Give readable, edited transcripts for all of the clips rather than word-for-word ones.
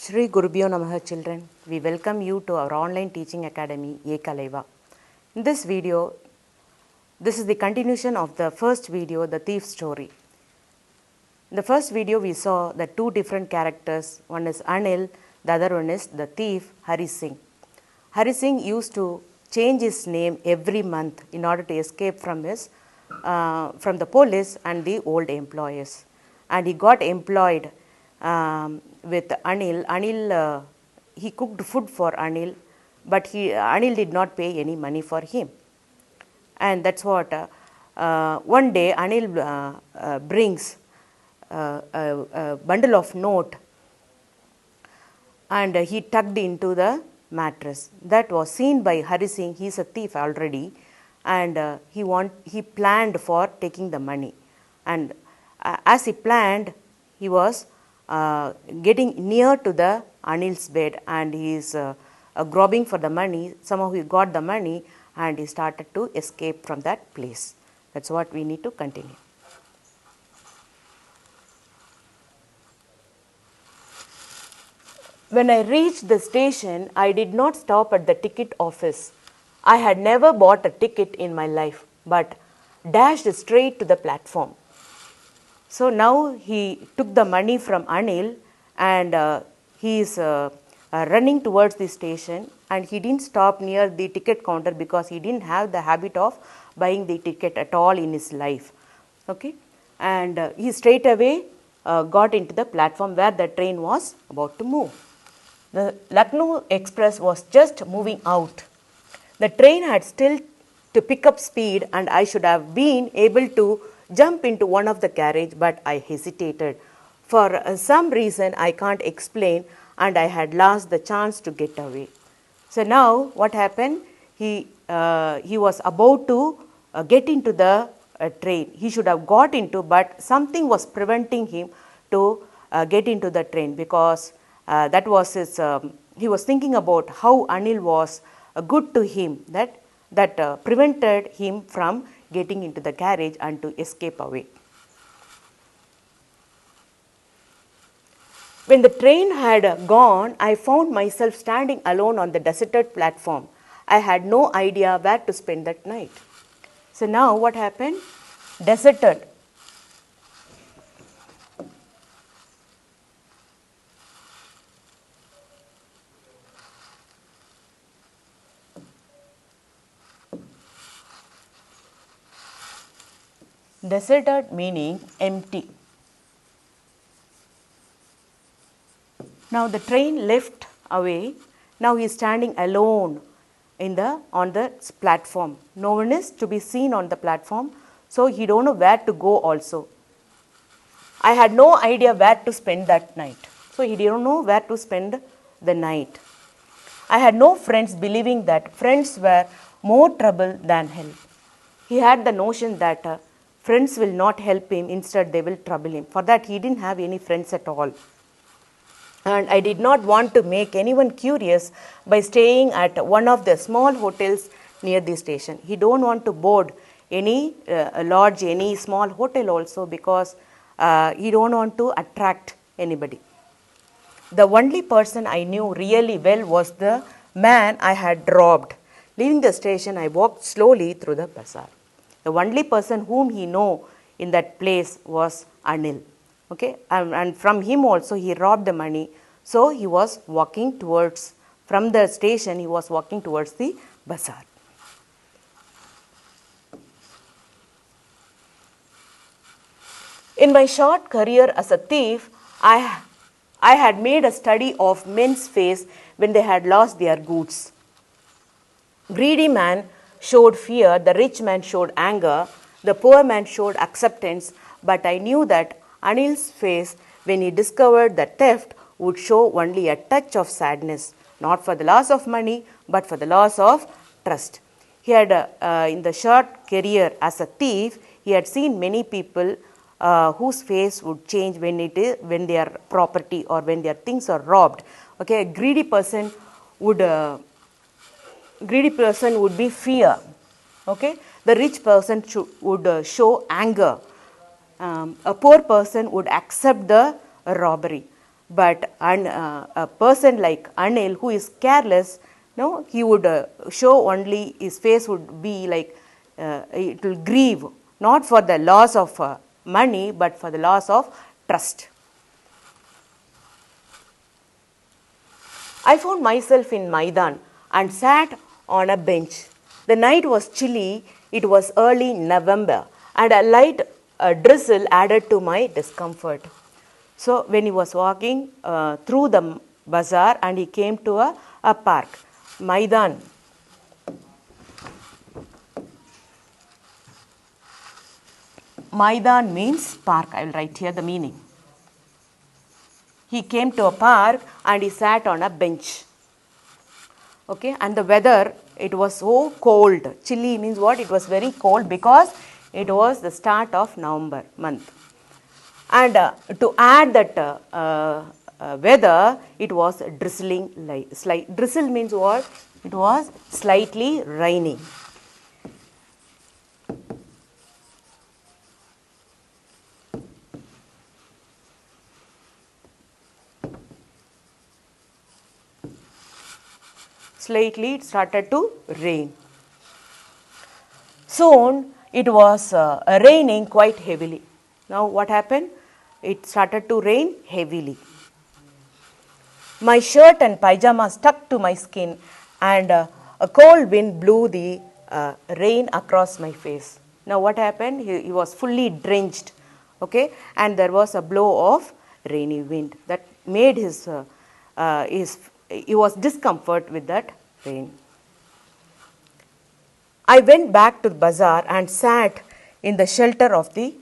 Shri Gurubhyo Namaha children, we welcome you to our online teaching academy, Ekalaiva. In this video, this is the continuation of the first video, the thief story. In the first video, we saw the two different characters. One is Anil, the other one is the thief, Hari Singh. Hari Singh used to change his name every month in order to escape from from the police and the old employers. And he got employed with Anil. Anil, he cooked food for Anil, but Anil did not pay any money for him. And that's what one day Anil brings a bundle of note, and he tucked into the mattress. That was seen by Hari Singh. He is a thief already, and he planned for taking the money. And as he planned, he was getting near to the Anil's bed, and he is grabbing for the money. Somehow he got the money and he started to escape from that place. That's what we need to continue. When I reached the station, I did not stop at the ticket office. I had never bought a ticket in my life, but dashed straight to the platform. So now he took the money from Anil, and he is running towards the station, and he didn't stop near the ticket counter because he didn't have the habit of buying the ticket at all in his life. Okay, and he straight away got into the platform where the train was about to move. The Lucknow Express was just moving out. The train had still to pick up speed, and I should have been able to jump into one of the carriage, but I hesitated. For some reason I can't explain, and I had lost the chance to get away. So now what happened? He was about to get into the train. He should have got into, but something was preventing him to get into the train, because that was his. He was thinking about how Anil was good to him, that prevented him from getting into the carriage and to escape away. When the train had gone, I found myself standing alone on the deserted platform. I had no idea where to spend that night. So now what happened? Deserted. Deserted meaning empty. Now the train left away. Now he is standing alone on the platform. No one is to be seen on the platform, so he don't know where to go also. I had no idea where to spend that night. So he didn't know where to spend the night. I had no friends, believing that friends were more trouble than help. He had the notion that friends will not help him, instead they will trouble him. For that he didn't have any friends at all. And I did not want to make anyone curious by staying at one of the small hotels near the station. He don't want to board any lodge, any small hotel also, because he don't want to attract anybody. The only person I knew really well was the man I had robbed. Leaving the station, I walked slowly through the bazaar. The only person whom he know in that place was Anil. Okay, and from him also he robbed the money. So he was walking towards, from the station he was walking towards the bazaar. In my short career as a thief, I had made a study of men's face when they had lost their goods. Greedy man showed fear, the rich man showed anger, the poor man showed acceptance, but I knew that Anil's face, when he discovered the theft, would show only a touch of sadness, not for the loss of money, but for the loss of trust. He had, in the short career as a thief, he had seen many people whose face would change when their property or when their things are robbed. Okay, a greedy person would be fear. Okay, the rich person would show anger. A poor person would accept the robbery. But a person like Anil, who is careless, no, he would show only, his face would be like, it will grieve, not for the loss of money, but for the loss of trust. I found myself in Maidan and sat on a bench. The night was chilly, it was early November, and a light drizzle added to my discomfort. So, when he was walking through the bazaar and he came to a park, Maidan. Maidan means park. I will write here the meaning. He came to a park and he sat on a bench. Okay, and the weather, it was so cold. Chilly means what? It was very cold because it was the start of November month. And to add that weather, it was drizzling. Drizzle means what? It was slightly raining. Slightly it started to rain. Soon it was raining quite heavily. Now what happened? It started to rain heavily. My shirt and pyjamas stuck to my skin, and a cold wind blew the rain across my face. Now what happened? He was fully drenched, okay, and there was a blow of rainy wind that made he was discomfort with that rain. I went back to the bazaar and sat in the shelter of the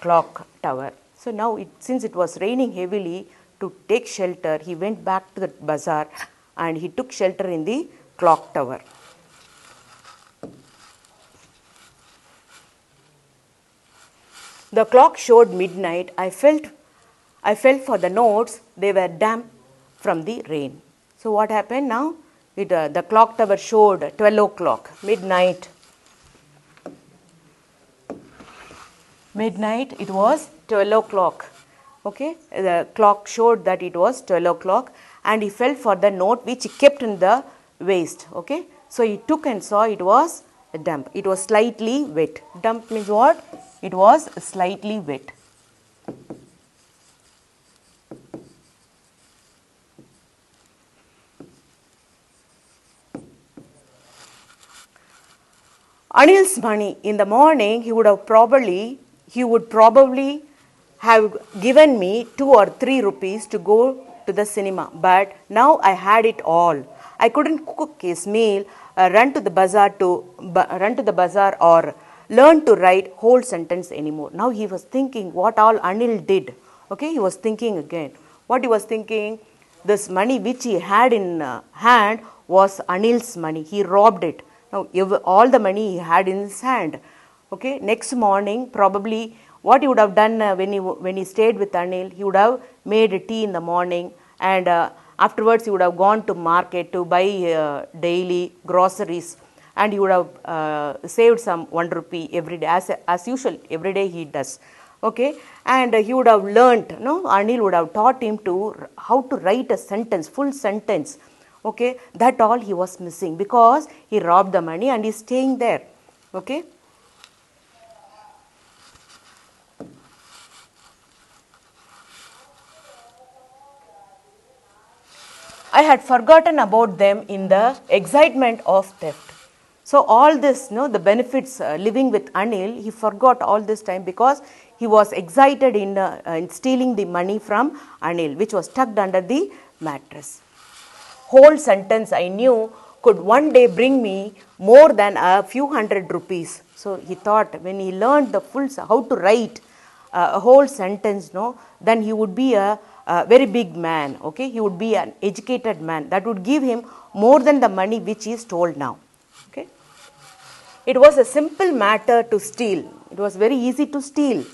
clock tower. So now, since it was raining heavily, to take shelter, he went back to the bazaar and he took shelter in the clock tower. The clock showed midnight. I felt for the notes, they were damp from the rain. So what happened now? The clock tower showed 12 o'clock, midnight. Midnight, it was 12 o'clock. Okay, the clock showed that it was 12 o'clock, and he felt for the note which he kept in the waist. Okay, so he took and saw it was damp. It was slightly wet. Damp means what? It was slightly wet. Anil's money, in the morning he would probably have given me 2 or 3 rupees to go to the cinema, but now I had it all. I couldn't cook his meal, run to the bazaar or learn to write whole sentence anymore. Now he was thinking what all Anil did. Okay, he was thinking again. What he was thinking? This money which he had in hand was Anil's money. He robbed it. Now, all the money he had in his hand. Okay, next morning, probably what he would have done when he stayed with Anil, he would have made a tea in the morning, and afterwards he would have gone to market to buy daily groceries, and he would have saved some 1 rupee every day, as usual, every day he does. Okay, and he would have learnt, Anil would have taught him how to write a sentence, full sentence. Okay, that all he was missing because he robbed the money and he's staying there. Okay. I had forgotten about them in the excitement of theft. So all this, the benefits living with Anil, he forgot all this time because he was excited in stealing the money from Anil, which was tucked under the mattress. Whole sentence I knew could one day bring me more than a few hundred rupees. So he thought when he learned how to write a whole sentence, then he would be a very big man. Okay, he would be an educated man. That would give him more than the money which he stole now. Okay, it was a simple matter to steal. It was very easy to steal,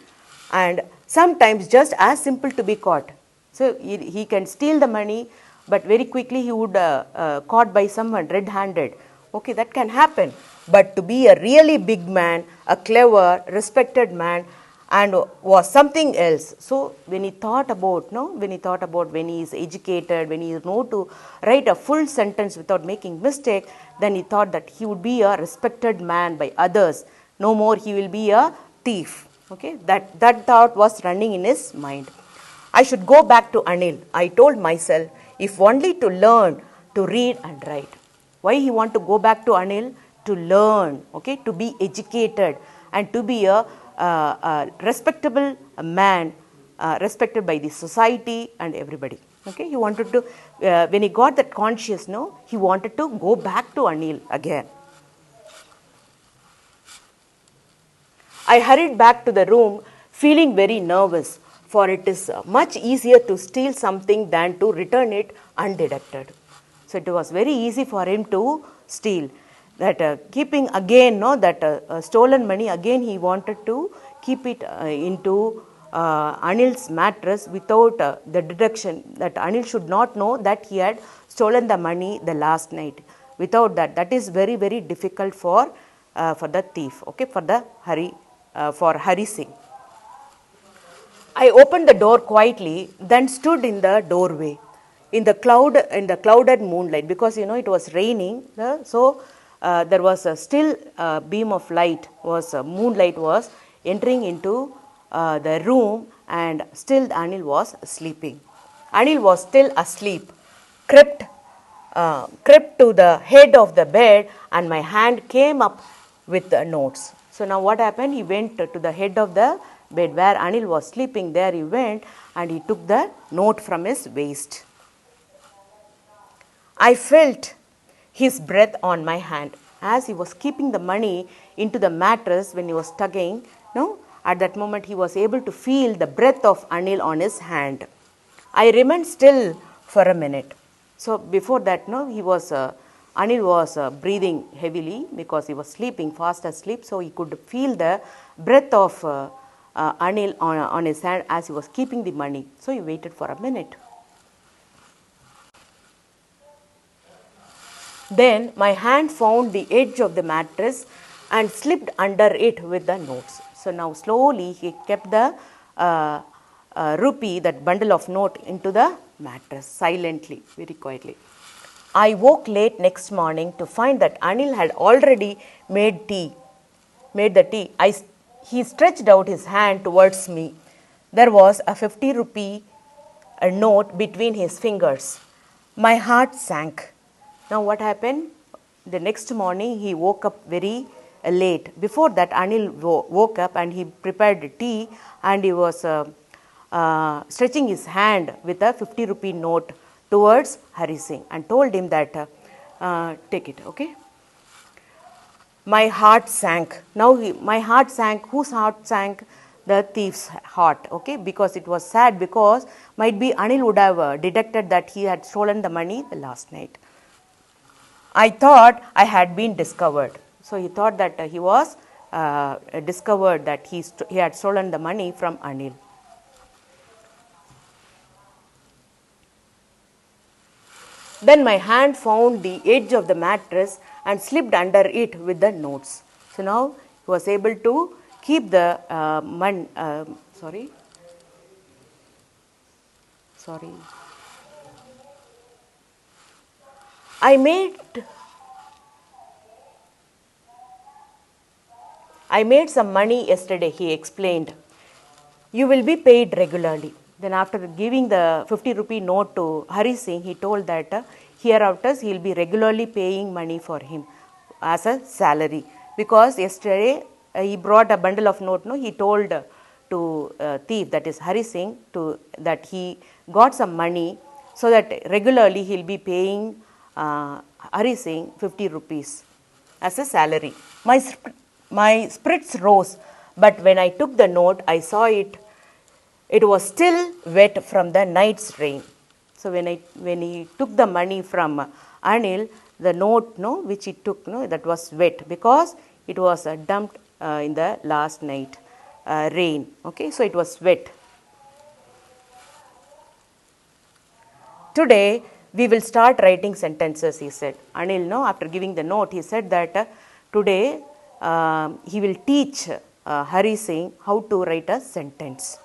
and sometimes just as simple to be caught. So he can steal the money, but very quickly he would caught by someone red-handed. Okay, that can happen. But to be a really big man, a clever, respected man, and was something else. So when he thought about, when he is educated, when he know to write a full sentence without making mistake, then he thought that he would be a respected man by others. No more he will be a thief. Okay, that thought was running in his mind. I should go back to Anil, I told myself, if only to learn to read and write. Why he want to go back to Anil? To learn, okay, to be educated and to be a respectable man, respected by the society and everybody. Okay, he wanted to, when he got that conscious, he wanted to go back to Anil again. I hurried back to the room feeling very nervous, for it is much easier to steal something than to return it undetected. So it was very easy for him to steal. That keeping again, that stolen money, again he wanted to keep it into Anil's mattress without the deduction, that Anil should not know that he had stolen the money the last night. Without that, that is very, very difficult for the thief, okay, for Hari Singh. I opened the door quietly, then stood in the doorway in the clouded moonlight, because it was raining, so there was a still beam of light, moonlight was entering into the room, and still Anil was sleeping. Anil was still asleep, crept to the head of the bed, and my hand came up with the notes. So now what happened? He went to the head of the bed where Anil was sleeping. There he went and he took the note from his waist. I felt his breath on my hand as he was keeping the money into the mattress. When he was tugging, at that moment he was able to feel the breath of Anil on his hand. I remained still for a minute. So before that, Anil was breathing heavily because he was sleeping, fast asleep. So he could feel the breath of Anil on his hand as he was keeping the money. So he waited for a minute. Then my hand found the edge of the mattress and slipped under it with the notes. So now slowly he kept the rupee, that bundle of note, into the mattress silently, very quietly. I woke late next morning to find that Anil had already made the tea. He stretched out his hand towards me. There was a 50 rupee note between his fingers. My heart sank. Now what happened? The next morning he woke up very late. Before that, Anil woke up and he prepared tea, and he was stretching his hand with a 50 rupee note towards Hari Singh and told him that take it, okay. My heart sank. Now my heart sank. Whose heart sank? The thief's heart, okay, because it was sad, because might be Anil would have detected that he had stolen the money the last night. I thought I had been discovered. So he thought that he was discovered that he had stolen the money from Anil. Then my hand found the edge of the mattress and slipped under it with the notes. So now he was able to keep the I made some money yesterday, he explained. You will be paid regularly. Then after giving the 50 rupee note to Hari Singh, he told that hereafter he will be regularly paying money for him as a salary. Because yesterday he brought a bundle of note, he told to thief, that is Hari Singh, that he got some money, so that regularly he will be paying Hari Singh 50 rupees as a salary. My spirits rose, but when I took the note, I saw it was still wet from the night's rain. So when he took the money from Anil, the note which he took, that was wet, because it was dumped in the last night rain. Okay, so it was wet. Today we will start writing sentences, he said. Anil, after giving the note, he said that today he will teach Hari saying how to write a sentence.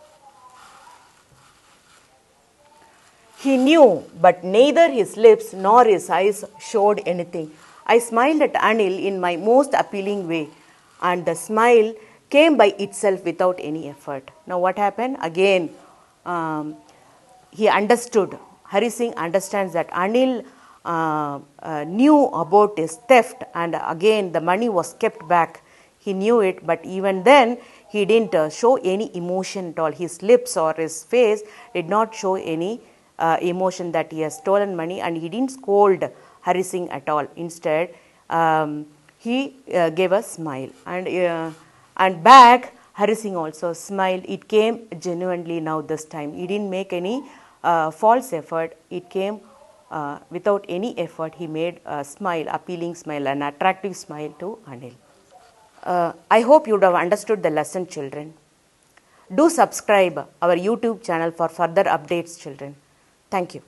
He knew, but neither his lips nor his eyes showed anything. I smiled at Anil in my most appealing way, and the smile came by itself without any effort. Now, what happened? Again, he understood. Hari Singh understands that Anil knew about his theft, and again the money was kept back. He knew it, but even then he didn't show any emotion at all. His lips or his face did not show any emotion that he has stolen money, and he didn't scold Hari Singh at all. Instead, he gave a smile, and back Hari Singh also smiled. It came genuinely now this time. He didn't make any false effort. It came without any effort. He made a smile, appealing smile, an attractive smile to Anil. I hope you would have understood the lesson, children. Do subscribe our YouTube channel for further updates, children. Thank you.